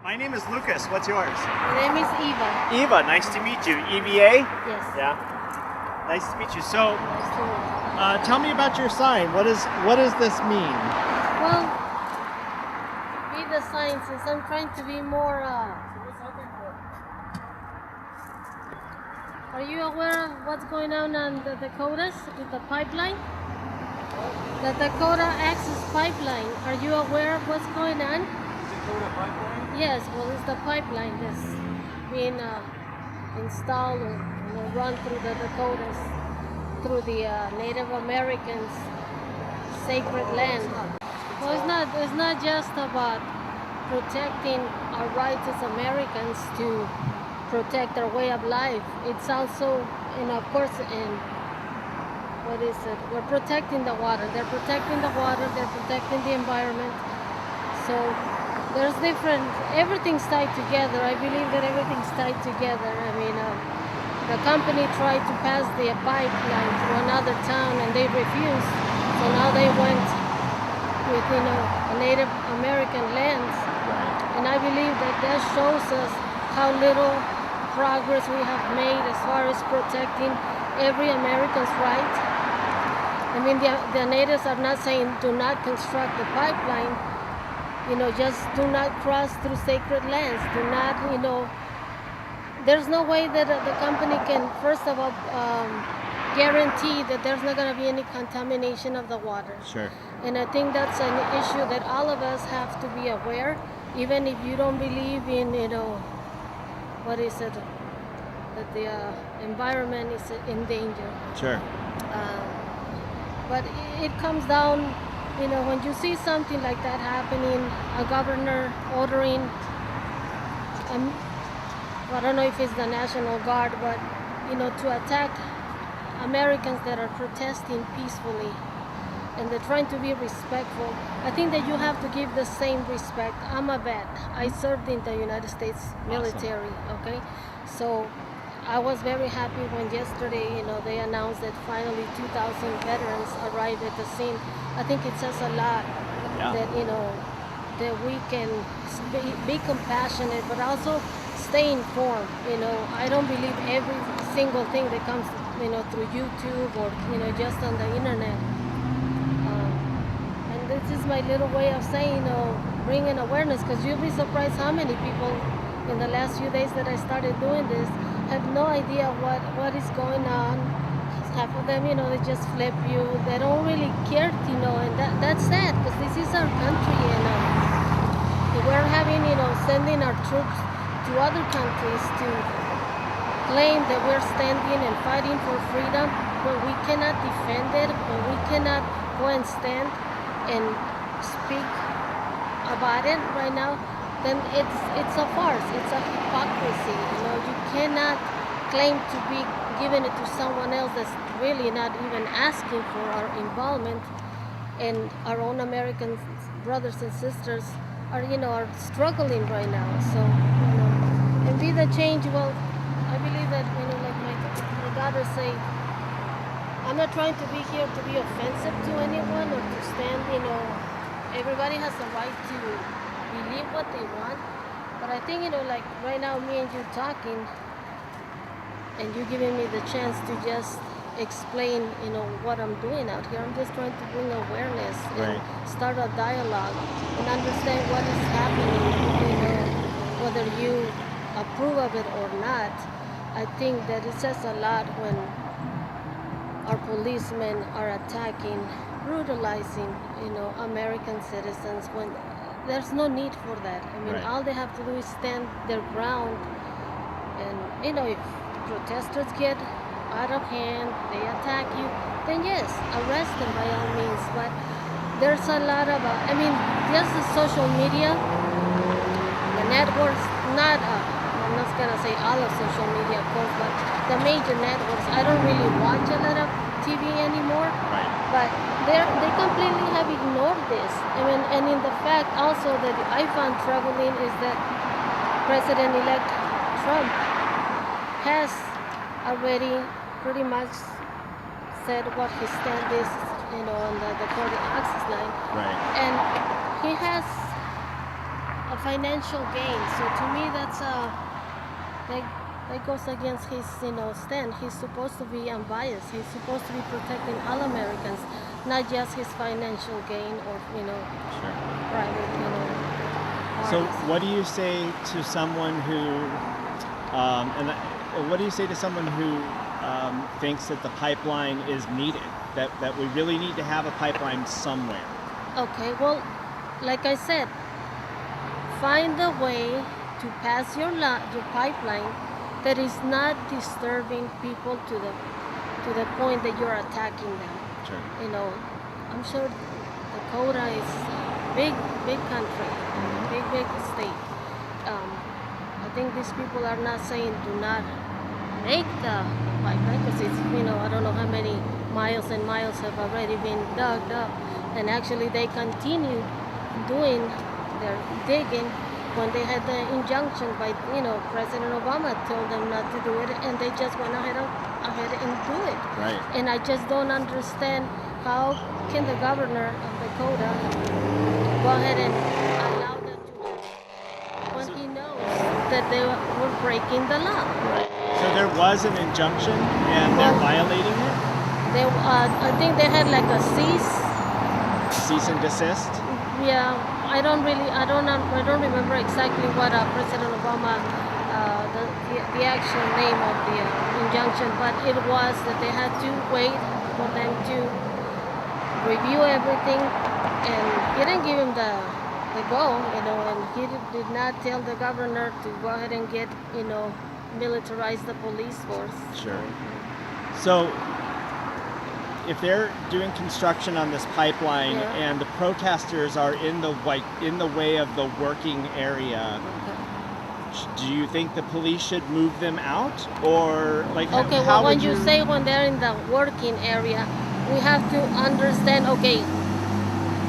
My name is Lucas. What's yours? My name is Eva. Eva, nice to meet you. EVA? Yes. Yeah. Nice to meet you. So, Nice to meet you. tell me about your sign. What does this mean? Well, be the sign since I'm trying to be more. Are you aware of what's going on the Dakotas with the pipeline? The Dakota Access Pipeline. Are you aware of what's going on? Dakota pipeline? Yes. Well, it's the pipeline that's being installed or run through the Dakotas, through the Native Americans' sacred land. Well, it's not just about protecting our rights as Americans to protect our way of life. It's also, of course, we're protecting the water. They're protecting the water. They're protecting the environment. So there's everything's tied together. I believe that everything's tied together. I mean, the company tried to pass the pipeline through another town and they refused. So now they went with, Native American lands. And I believe that shows us how little progress we have made as far as protecting every American's right. I mean, the natives are not saying do not construct the pipeline, just do not cross through sacred lands, do not, there's no way that the company can, first of all, guarantee that there's not going to be any contamination of the water. Sure. And I think that's an issue that all of us have to be aware, even if you don't believe in, that the environment is in danger. Sure. But it comes down, when you see something like that happening, a governor ordering, I don't know if it's the National Guard, but, to attack Americans that are protesting peacefully and they're trying to be respectful. I think that you have to give the same respect. I'm a vet. I served in the United States military, okay? So I was very happy when yesterday, they announced that finally 2,000 veterans arrived at the scene. I think it says a lot that, that we can be compassionate, but also stay informed. I don't believe every single thing that comes, through YouTube or, just on the internet. And this is my little way of saying, bringing awareness, because you'll be surprised how many people in the last few days that I started doing this have no idea what is going on. Half of them, they just flip you. They don't really care, and that's sad, because this is our country, and we're having, sending our troops to other countries to claim that we're standing and fighting for freedom, but we cannot defend it, but we cannot go and stand and speak about it right now. Then it's a farce. It's a hypocrisy. You cannot claim to be giving it to someone else that's really not even asking for our involvement, and our own American brothers and sisters are struggling right now. So and be the change. Well, I believe that like my daughter say, I'm not trying to be here to be offensive to anyone or to stand. Everybody has the right to believe what they want, but I think like right now, me and you talking, and you giving me the chance to just explain what I'm doing out here. I'm just trying to bring awareness and start a dialogue and understand what is happening, whether you approve of it or not. I think that it says a lot when our policemen are attacking, brutalizing American citizens, when there's no need for that. I mean, all they have to do is stand their ground, and if protesters get out of hand, they attack you, then yes, arrest them by all means. But there's a lot of, just the social media, the networks, I'm not gonna say all of social media, of course, but the major networks. I don't really watch a lot of TV anymore, but they completely have ignored this. And in the fact also that I found troubling is that President-elect Trump has already pretty much said what his stand is, on the Dakota access line. Right. And he has a financial gain. So to me, that's that goes against his stand. He's supposed to be unbiased. He's supposed to be protecting all Americans, not just his financial gain or Sure. private So parties. what do you say to someone who, what do you say to someone who thinks that the pipeline is needed? That we really need to have a pipeline somewhere. Okay, well, like I said, find a way to pass your pipeline that is not disturbing people to the point that you're attacking them. Sure. I'm sure Dakota is a big country, big state. I think these people are not saying do not make the pipeline because it's I don't know how many miles and miles have already been dug up, and actually they continue doing their digging when they had the injunction by President Obama told them not to do it, and they just went ahead and do it. Right. And I just don't understand how can the governor of Dakota go ahead and allow them to happen when he knows that they were breaking the law. So there was an injunction and they're violating it? I think they had like a Cease and desist? Yeah, I don't remember exactly what President Obama, the actual name of the injunction, but it was that they had to wait for them to review everything, and he didn't give him the go, and he did not tell the governor to go ahead and get, militarize the police force. Sure. So if they're doing construction on this pipeline and the protesters are in the way of the working area, do you think the police should move them out, or like Okay, how well, when would you say when they're in the working area, we have to understand, okay,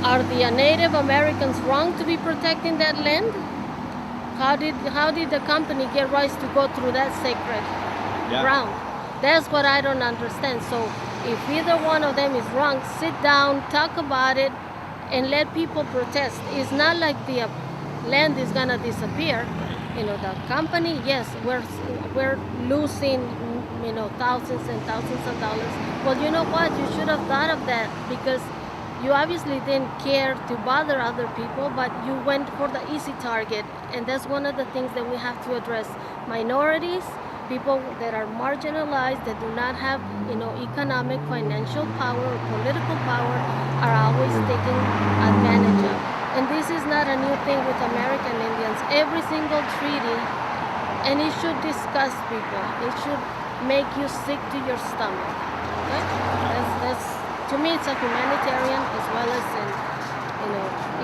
are the Native Americans wrong to be protecting that land? How did the company get rights to go through that sacred ground? That's what I don't understand. So if either one of them is wrong, sit down, talk about it, and let people protest. It's not like the land is gonna disappear. The company, yes, we're losing, thousands and thousands of dollars. Well, you know what? You should have thought of that, because you obviously didn't care to bother other people, but you went for the easy target, and that's one of the things that we have to address. Minorities, people that are marginalized, that do not have, economic, financial power, or political power, are always taken advantage of. And this is not a new thing with American Indians. Every single treaty, and it should disgust people. It should make you sick to your stomach. Okay? That's to me, it's a humanitarian as well as an,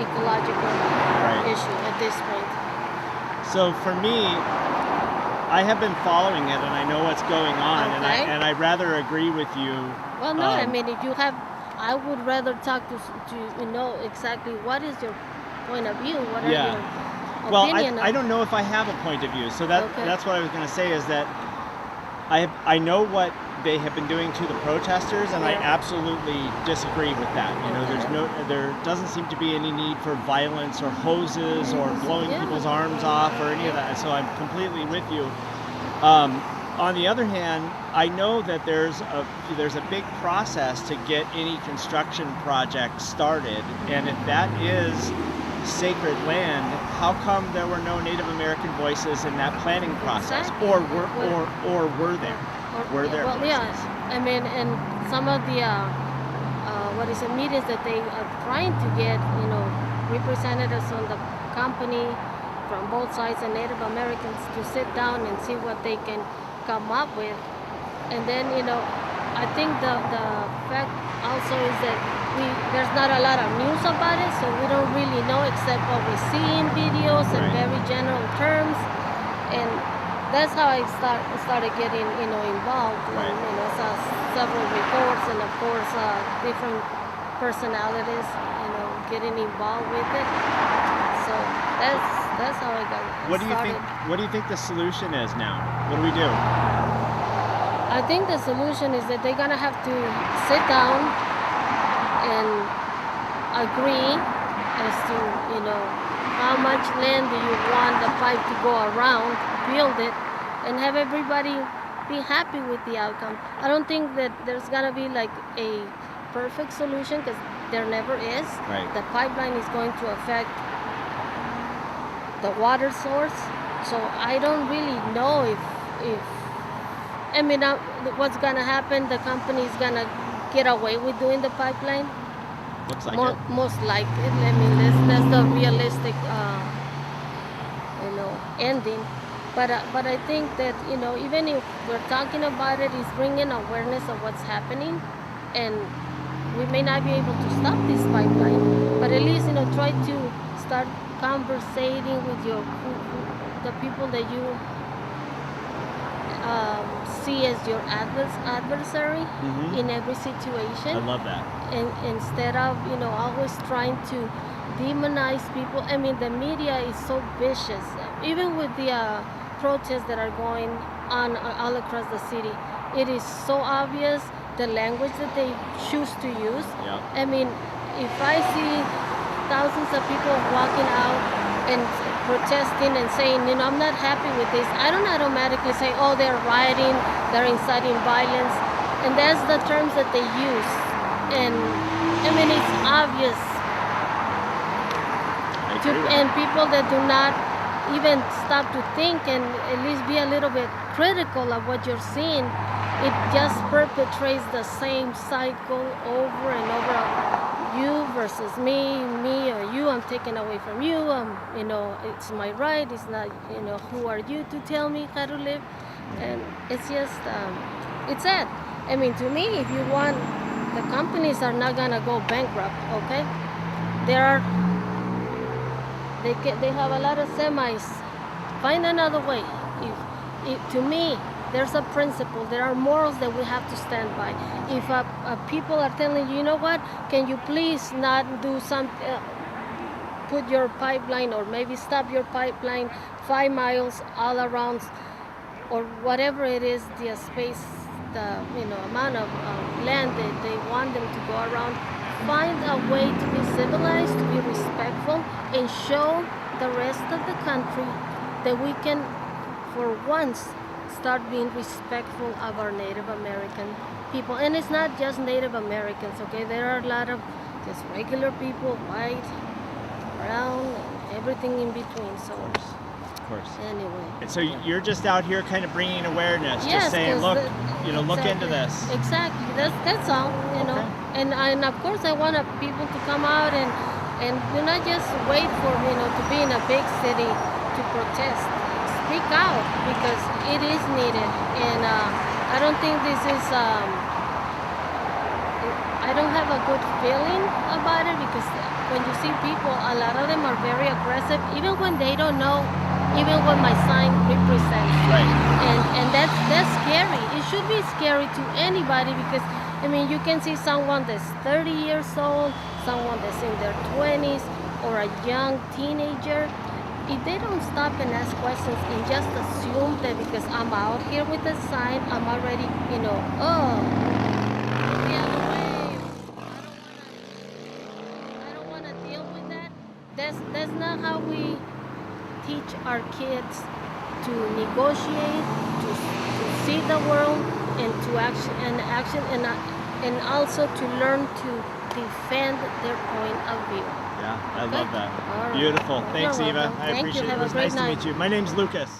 ecological issue at this point. So for me, I have been following it and I know what's going on, and I rather agree with you. Well, no, I mean, if you have, I would rather talk to exactly what is your point of view. What are your opinion? Well, I don't know if I have a point of view. So that's what I was going to say, is that I know what they have been doing to the protesters, and I absolutely disagree with that. There doesn't seem to be any need for violence or hoses or blowing people's arms off or any of that. So I'm completely with you. On the other hand, I know that there's a big process to get any construction project started, and if that is sacred land, how come there were no Native American voices in that planning process, or were there? Were there? Well, voices? I mean, and some of the meetings that they are trying to get, representatives on the company from both sides and Native Americans to sit down and see what they can come up with. And then, I think the fact also is that there's not a lot of news about it, so we don't really know except what we see in videos and very general terms. And that's how I started getting, involved. Right. And, saw several reports, and of course, different personalities, getting involved with it. So that's how I got started. What do you think the solution is now? What do we do? I think the solution is that they're gonna have to sit down and agree as to, how much land do you want the pipe to go around, build it, and have everybody be happy with the outcome. I don't think that there's gonna be like a perfect solution, because there never is. Right. The pipeline is going to affect the water source, so I don't really know if I mean, what's gonna happen. The company is gonna get away with doing the pipeline. Looks like it. Most likely. I mean, that's the realistic, ending. But I think that, even if we're talking about it, it's bringing awareness of what's happening, and we may not be able to stop this pipeline, but at least, try to start conversating with the people that you see as your adversary in every situation. I love that. And instead of always trying to demonize people. I mean, the media is so vicious. Even with the protests that are going on all across the city, it is so obvious the language that they choose to use. Yep. I mean, if I see thousands of people walking out and protesting and saying, I'm not happy with this, I don't automatically say, oh, they're rioting, they're inciting violence. And that's the terms that they use. And I mean, it's obvious. And people that do not even stop to think and at least be a little bit critical of what you're seeing, it just perpetrates the same cycle over and over. You versus me or you, I'm taken away from you, it's my right, it's not, who are you to tell me how to live? And it's just, it's sad. I mean, to me, if you want, the companies are not gonna go bankrupt, okay? They have a lot of semis. Find another way. To me, there's a principle. There are morals that we have to stand by. If people are telling you, what, can you please not do put your pipeline or maybe stop your pipeline 5 miles all around, or whatever it is, the space, the amount of land that they want them to go around. Find a way to be civilized, to be respectful, and show the rest of the country that we can, for once, start being respectful of our Native American people. And it's not just Native Americans, okay? There are a lot of just regular people, white, brown, and everything in between. So, of course. Anyway. And so you're just out here kind of bringing awareness, yes, just saying, look, look into this. Exactly. That's all, Okay. And of course I want people to come out and do not just wait for, to be in a big city to protest. Speak out, because it is needed. And I don't think this is, I don't have a good feeling about it, because when you see people, a lot of them are very aggressive, even when they don't know, even what my sign represents. Right. And that's scary. It should be scary to anybody, because I mean, you can see someone that's 30 years old, someone that's in their 20s, or a young teenager. If they don't stop and ask questions and just assume that because I'm out here with a sign, I'm already, get the other way. I don't want to deal with that. That's not how we teach our kids to negotiate, to see the world, and to action, and also to learn to defend their point of view. Yeah, I love that. All right. Beautiful. Thanks, You're Eva. welcome. I Thank you. appreciate it. Have It a was great nice to night. meet you. My name's Lucas.